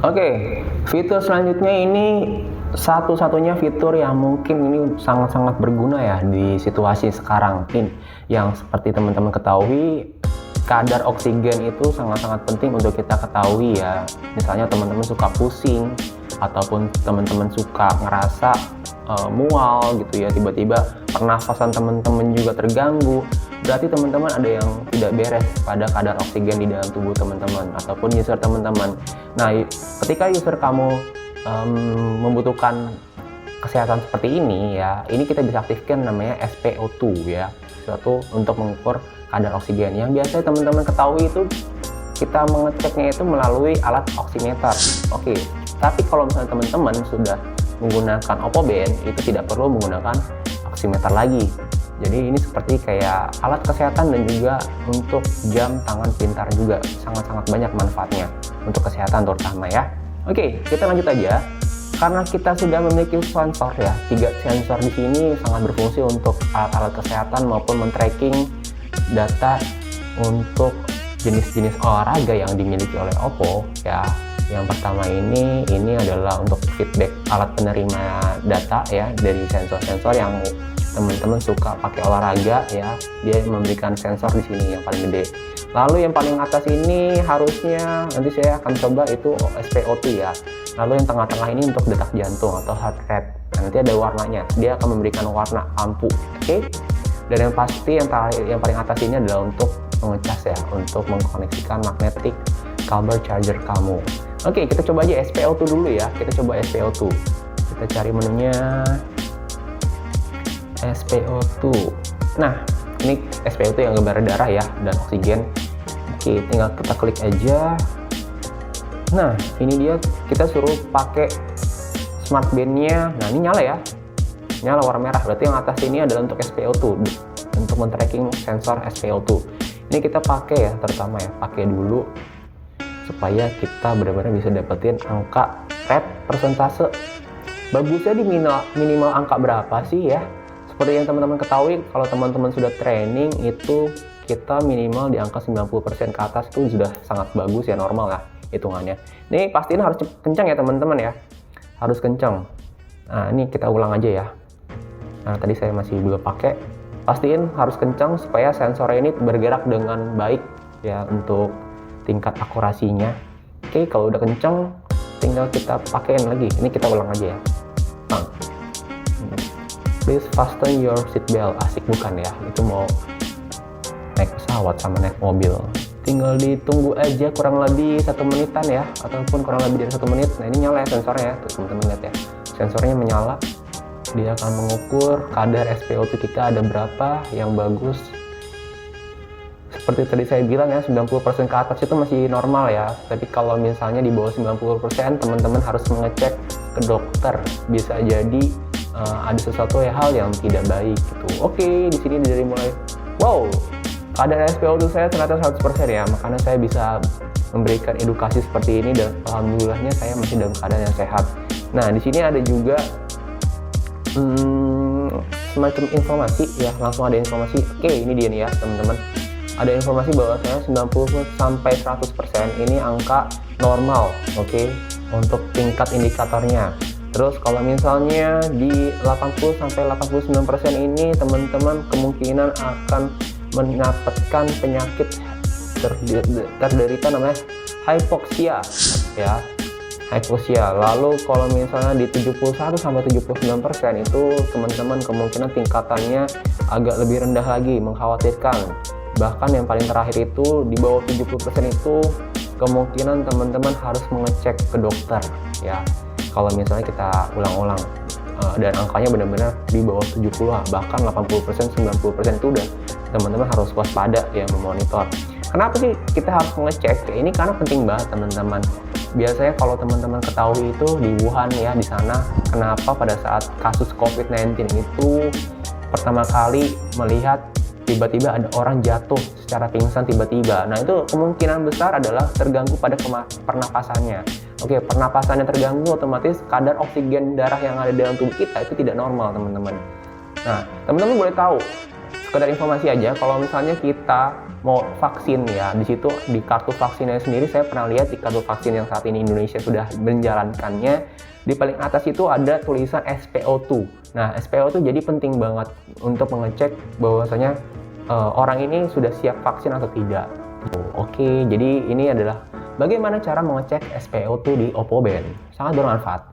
Oke, fitur selanjutnya ini satu-satunya fitur yang mungkin ini sangat-sangat berguna ya di situasi sekarang ini. Yang seperti teman-teman ketahui, kadar oksigen itu sangat-sangat penting untuk kita ketahui ya. Misalnya teman-teman suka pusing ataupun teman-teman suka ngerasa mual gitu ya, tiba-tiba pernafasan teman-teman juga terganggu, berarti teman-teman ada yang tidak beres pada kadar oksigen di dalam tubuh teman-teman ataupun user teman-teman. Nah, ketika user kamu membutuhkan kesehatan seperti ini ya, ini kita bisa aktifkan namanya SpO2 ya, suatu untuk mengukur kadar oksigen. Yang biasanya teman-teman ketahui itu kita mengeceknya itu melalui alat oximeter. Oke, tapi kalau misalnya teman-teman sudah menggunakan Oppo Band, itu tidak perlu menggunakan oximeter lagi. Jadi ini seperti kayak alat kesehatan dan juga untuk jam tangan pintar juga, sangat-sangat banyak manfaatnya untuk kesehatan terutama ya. Oke, kita lanjut aja. Karena kita sudah memiliki sensor ya, 3 sensor di sini sangat berfungsi untuk alat-alat kesehatan maupun men-tracking data untuk jenis-jenis olahraga yang dimiliki oleh Oppo ya. Yang pertama ini adalah untuk feedback alat penerima data ya dari sensor-sensor yang teman-teman suka pakai olahraga ya, dia memberikan sensor di sini yang paling gede. Lalu yang paling atas ini harusnya nanti saya akan coba itu SpO2 ya. Lalu yang tengah-tengah ini untuk detak jantung atau heart rate. Nanti ada warnanya, dia akan memberikan warna lampu. Oke. Dan yang pasti yang paling atas ini adalah untuk mengecas ya, untuk mengkoneksikan magnetic cover charger kamu. Oke, kita coba aja SpO2 dulu ya. Kita coba SpO2. Kita cari menunya SpO2. Nah, ini SpO2 yang gambar darah ya dan oksigen. Oke, tinggal kita klik aja. Nah, ini dia, kita suruh pakai smart band-nya. Nah, ini nyala ya. Nyala warna merah. Berarti yang atas ini adalah untuk SpO2, untuk men-tracking sensor SpO2. Ini kita pakai ya, terutama ya, pakai dulu supaya kita benar-benar bisa dapetin angka rate persentase. Bagusnya di minimal angka berapa sih ya? Seperti yang teman-teman ketahui, kalau teman-teman sudah training itu kita minimal di angka 90% ke atas itu sudah sangat bagus ya, normal lah hitungannya. Ini pastiin harus kencang ya teman-teman ya, harus kencang. Nah, ini kita ulang aja ya. Nah, tadi saya masih belum pakai. Pastiin harus kencang supaya sensor ini bergerak dengan baik ya untuk tingkat akurasinya. Oke, kalau udah kencang tinggal kita pakein lagi. Ini kita ulang aja ya. Bang. Please fasten your seatbelt. Asik bukan ya? Itu mau naik pesawat sama naik mobil. Tinggal ditunggu aja kurang lebih 1 menitan ya, ataupun kurang lebih dari 1 menit. Nah, ini nyala ya sensornya, tuh teman-teman lihat ya. Sensornya menyala. Dia akan mengukur kadar SpO2 kita ada berapa yang bagus. Seperti tadi saya bilang ya, 90% ke atas itu masih normal ya. Tapi kalau misalnya di bawah 90%, teman-teman harus mengecek ke dokter. Bisa jadi ada sesuatu hal yang tidak baik gitu. Oke, di sini dari mulai wow, kadar SpO2 saya ternyata 100% ya. Makanya saya bisa memberikan edukasi seperti ini dan alhamdulillahnya saya masih dalam keadaan yang sehat. Nah, di sini ada juga semacam informasi ya, langsung ada informasi. Oke, ini dia nih ya teman-teman. Ada informasi bahwa saya 90 sampai 100% ini angka normal, oke, untuk tingkat indikatornya. Terus kalau misalnya di 80 sampai 89% ini teman-teman kemungkinan akan mendapatkan penyakit terderita namanya hypoxia ya. Hypoxia. Lalu kalau misalnya di 71 sampai 79% itu teman-teman kemungkinan tingkatannya agak lebih rendah lagi, mengkhawatirkan. Bahkan yang paling terakhir itu di bawah 70% itu kemungkinan teman-teman harus mengecek ke dokter ya. Kalau misalnya kita ulang-ulang dan angkanya benar-benar di bawah 70, bahkan 80%, 90% itu udah teman-teman harus waspada ya, memonitor. Kenapa sih kita harus mengecek? Ya, ini karena penting banget teman-teman. Biasanya kalau teman-teman ketahui itu di Wuhan ya, di sana kenapa pada saat kasus COVID-19 itu pertama kali melihat tiba-tiba ada orang jatuh secara pingsan tiba-tiba. Nah, itu kemungkinan besar adalah terganggu pada pernapasannya. Oke, pernapasannya terganggu, otomatis kadar oksigen darah yang ada dalam tubuh kita itu tidak normal, teman-teman. Nah, teman-teman boleh tahu, sekedar informasi aja, kalau misalnya kita mau vaksin ya, di situ di kartu vaksinnya sendiri saya pernah lihat di kartu vaksin yang saat ini Indonesia sudah menjalankannya, di paling atas itu ada tulisan SPO2. Nah, SPO2 jadi penting banget untuk mengecek bahwasanya orang ini sudah siap vaksin atau tidak. Oke, jadi ini adalah bagaimana cara mengecek SPO2 di Oppo Band. Sangat bermanfaat.